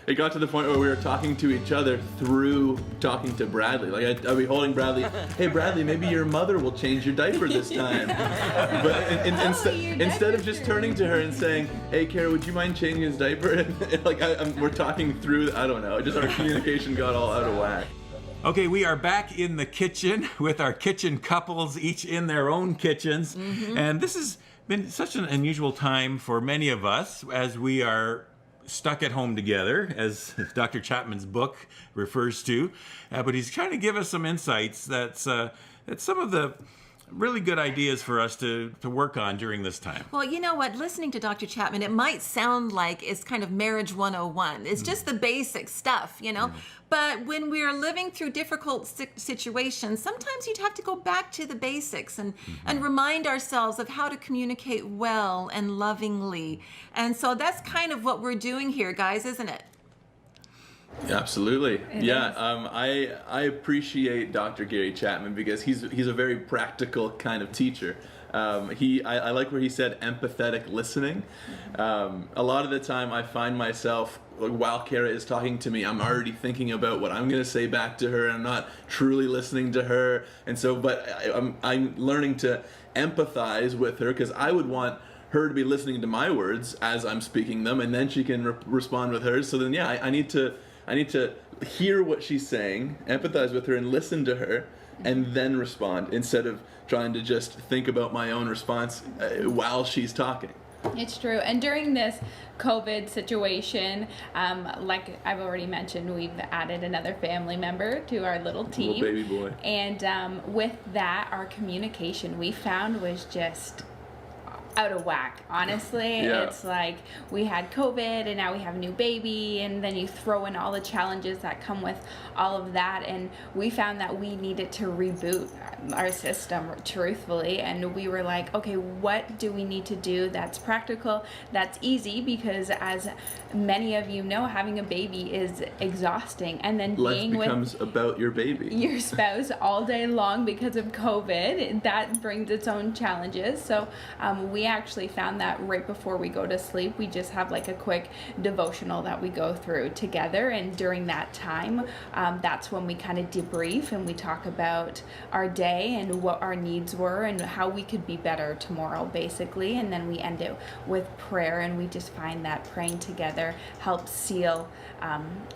it got to the point where we were talking to each other through talking to Bradley. Like I'd be holding Bradley. Hey Bradley, maybe your mother will change your diaper this time. But instead of just turning to her and saying, "Hey Kara, would you mind changing his diaper?" Like we're talking through. I don't know. Just our communication got all out of whack. Okay, we are back in the kitchen with our kitchen couples, each in their own kitchens. And this has been such an unusual time for many of us as we are stuck at home together, as Dr. Chapman's book refers to. But he's trying to give us some insights that's some of the really good ideas for us to work on during this time. Well, you know what? Listening to Dr. Chapman, it might sound like it's kind of marriage 101. It's just the basic stuff, you know? But when we're living through difficult situations, sometimes you'd have to go back to the basics and remind ourselves of how to communicate well and lovingly. And so that's kind of what we're doing here, guys, isn't it? Absolutely. I appreciate Dr. Gary Chapman because he's a very practical kind of teacher. I like where he said empathetic listening. A lot of the time I find myself, while Kara is talking to me, I'm already thinking about what I'm going to say back to her, and I'm not truly listening to her. And so, but I'm learning to empathize with her because I would want her to be listening to my words as I'm speaking them, and then she can respond with hers. So then, I need to hear what she's saying, empathize with her, and listen to her, and then respond instead of trying to just think about my own response while she's talking. It's true. And during this COVID situation, like I've already mentioned, we've added another family member to our little team. Little baby boy. And with that, our communication we found was just out of whack, honestly. It's like we had COVID and now we have a new baby, and then you throw in all the challenges that come with all of that, and we found that we needed to reboot our system, truthfully. And we were like, okay, what do we need to do that's practical, that's easy? Because as many of you know, having a baby is exhausting, and then life becomes about your baby, your spouse, all day long because of COVID. That brings its own challenges. So we actually found that right before we go to sleep, we just have like a quick devotional that we go through together, and during that time, that's when we kind of debrief and we talk about our day and what our needs were and how we could be better tomorrow, basically. And then we end it with prayer, and we just find that praying together helps seal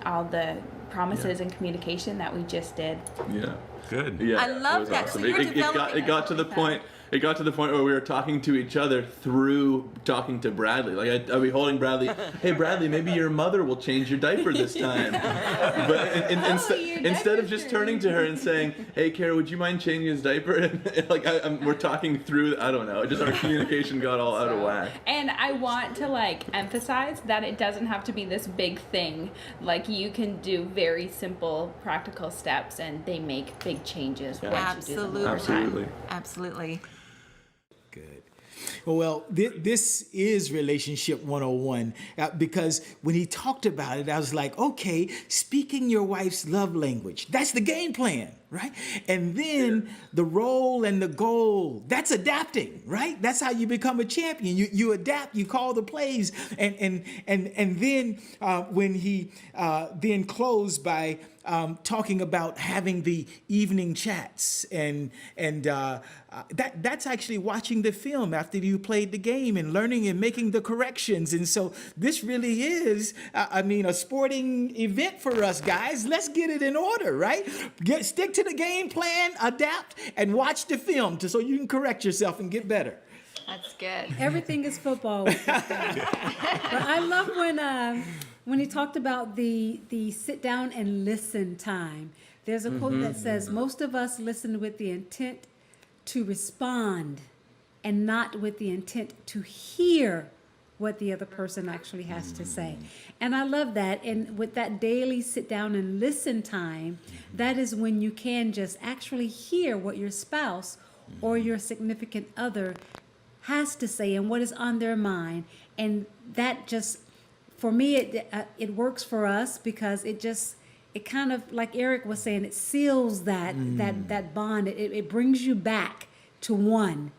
all the promises and communication that we just did. Yeah. Good. Yeah, I love that. awesome. So you're It got to the point. It got to the point where we were talking to each other through talking to Bradley. Like I'd be holding Bradley. Hey Bradley, maybe your mother will change your diaper this time. But instead of just turning to her and saying, "Hey Kara, would you mind changing his diaper?" Like we're talking through. I don't know. Just our communication got all out of whack. And I want to emphasize that it doesn't have to be this big thing. Like you can do very simple, practical steps, and they make big changes. Once you do them over time. Absolutely. Good. Well, this is Relationship 101 because when he talked about it, I was like, okay, speaking your wife's love language, that's the game plan, right? And then the role and the goal, that's adapting, right? That's how you become a champion. You adapt, you call the plays. And then when he then closed by talking about having the evening chats, and that's actually watching the film after you played the game and learning and making the corrections. And so this really is, a sporting event for us guys. Let's get it in order, right? Stick to the game plan, adapt, and watch the film so you can correct yourself and get better. That's good. Everything is football with this thing. But I love when he talked about the sit down and listen time. There's a quote that says, most of us listen with the intent to respond and not with the intent to hear what the other person actually has to say. And I love that. And with that daily sit down and listen time, that is when you can just actually hear what your spouse or your significant other has to say and what is on their mind. And that just, for me, it works for us because it kind of, like Eric was saying, it seals that bond. It brings you back to one.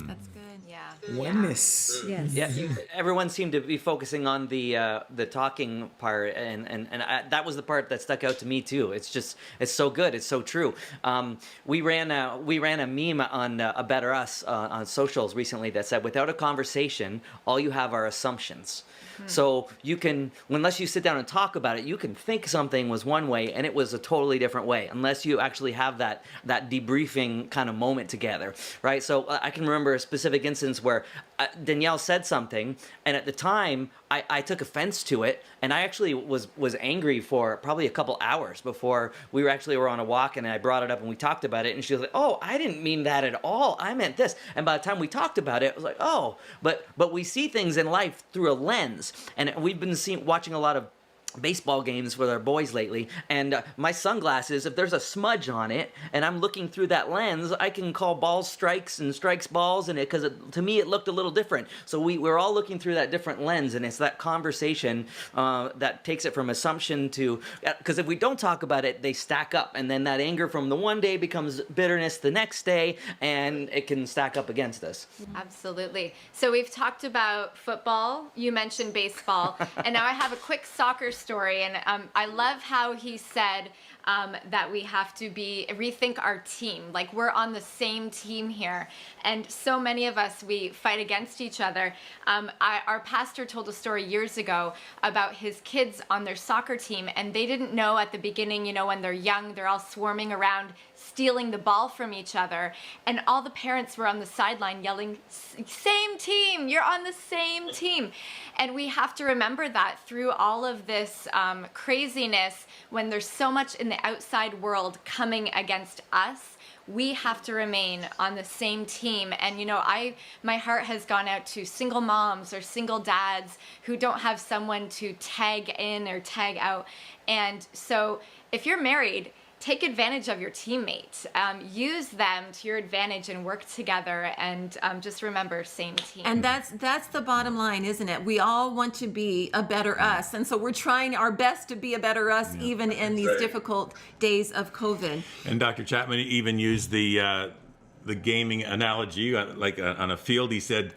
That's good. Yeah. Oneness. Yes. Yeah, everyone seemed to be focusing on the talking part, and that was the part that stuck out to me too. It's so good. It's so true. We ran a meme on A Better Us on socials recently that said, without a conversation, all you have are assumptions. So you can, unless you sit down and talk about it, you can think something was one way and it was a totally different way, unless you actually have that debriefing kind of moment together, right? So I can remember a specific instance where Danielle said something, and at the time I took offense to it, and I actually was angry for probably a couple hours before we were on a walk, and I brought it up and we talked about it, and she was like, "Oh, I didn't mean that at all. I meant this." And by the time we talked about it, it was like, "Oh, but we see things in life through a lens," and we've been watching a lot of baseball games with our boys lately, and my sunglasses, if there's a smudge on it and I'm looking through that lens, I can call balls strikes and strikes balls, and because to me it looked a little different. So we're all looking through that different lens, and it's that conversation that takes it from assumption to, because if we don't talk about it, they stack up, and then that anger from the one day becomes bitterness the next day, and it can stack up against us. Absolutely. So we've talked about football, you mentioned baseball, and now I have a quick soccer story, and I love how he said that we have to rethink our team. Like, we're on the same team here, and so many of us, we fight against each other. Our pastor told a story years ago about his kids on their soccer team, and they didn't know at the beginning, when they're young, they're all swarming around, stealing the ball from each other, and all the parents were on the sideline yelling, "Same team, you're on the same team." And we have to remember that through all of this craziness, when there's so much in the outside world coming against us, we have to remain on the same team. And my heart has gone out to single moms or single dads who don't have someone to tag in or tag out. And so if you're married, take advantage of your teammates. Use them to your advantage and work together, and just remember, same team. And that's the bottom line, isn't it? We all want to be a better us, and so we're trying our best to be a better us, even in these difficult days of COVID. And Dr. Chapman even used the gaming analogy, like on a field. He said,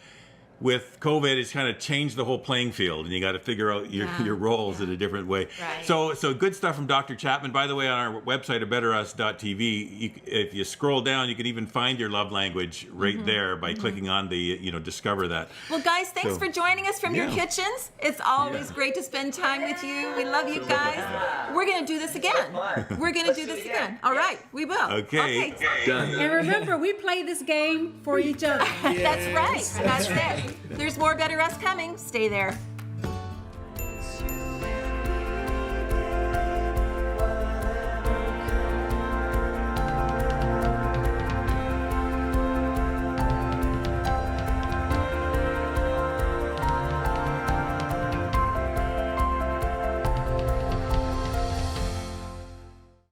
with COVID, it's kind of changed the whole playing field, and you got to figure out your roles in a different way. Right. So good stuff from Dr. Chapman. By the way, on our website, abetterus.tv, if you scroll down, you can even find your love language right there by clicking on the, discover that. Well, guys, thanks for joining us from your Yeah. kitchens. It's always great to spend time with you. We love you guys. We're going to do this again. We're going to do this again. All right, we will. Okay. Done. And remember, we play this game for each other. That's right. That's it. There's more Better Us coming. Stay there.